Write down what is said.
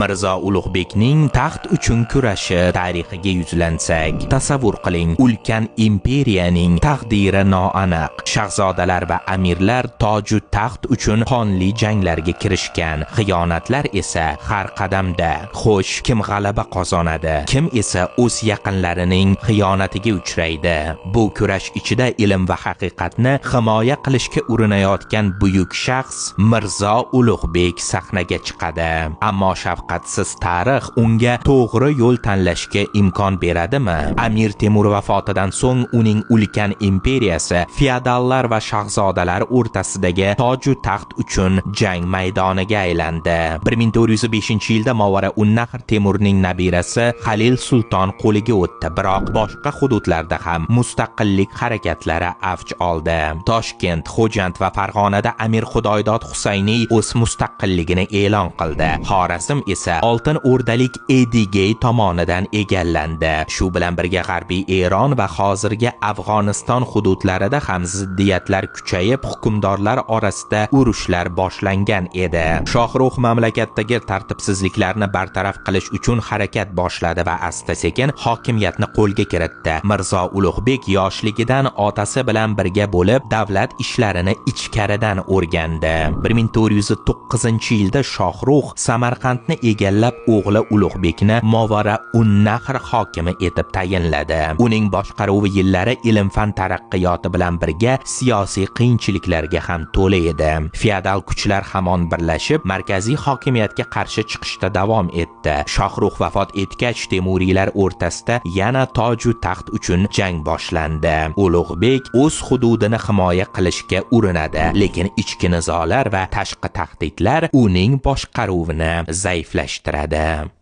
Mirzo Ulug'bekning taxt uchun kurashi tarixiga yuzlansak, tasavvur qiling, ulkan imperiyaning taqdiri noaniq. Shahzodalar va amirlar toju taxt uchun qonli janglarga kirishgan. Xiyonatlar esa har qadamda. Xo'sh, kim g'alaba qozonadi? Kim esa o'z yaqinlarining xiyonatiga uchraydi? Bu kurash ichida ilm va haqiqatni himoya qilishga urinayotgan buyuk shaxs Mirzo Ulug'bek sahnaga chiqadi. Ammo shafqatsiz tarix unga to'g'ri yo'l tanlashga imkon beradimi? Amir Temur vafotidan so'ng uning ulkan imperiyasi feodallar va shahzodalar o'rtasidagi toju taxt uchun jang maydoniga aylandi. 1405-yilda Movara-un-Nahr Temurning nabirasi Halil Sulton qo'liga o'tdi, biroq boshqa hududlarda ham mustaqillik harakatlari avj oldi. Toshkent, Xo'jand va Farg'onada Amir Xudoydod Husayniy o'z mustaqilligini e'lon qildi. Xorazm esa Oltin O'rdalik Edigey tomonidan egallandi. Shu bilan birga G'arbiy Eron va hozirgi Afg'oniston hududlarida ham ziddiyatlar kuchayib, hukmdorlar orasida urushlar boshlangan edi. Shohrux mamlakatdagi tartibsizliklarni bartaraf qilish uchun harakat boshladi va asta-sekin hokimiyatni qo'lga kiritdi. Mirzo Ulug'bek yoshligidan otasi bilan birga bo'lib, davlat ishlarini ichkaridan o'rgandi. 1409-yilda Shohrux Samarqandni egallab, o'g'li Ulug'bekni Movara-un-Nahr hokimi etib tayinladi. Uning boshqaruvi yillari ilm-fan taraqqiyoti bilan birga siyosiy qiyinchiliklarga ham to'la edi. Feodal kuchlar hamon birlashib, markaziy hokimiyatga qarshi chiqishda davom etdi. Shohrux vafot etgach, Temuriylar o'rtasida yana toju taxt uchun jang boshlandi. Ulug'bek o'z hududini himoya qilishga urinadi, lekin ichki nizolar va tashqi tahdidlar uning boshqaruvini zaiflashtiradi.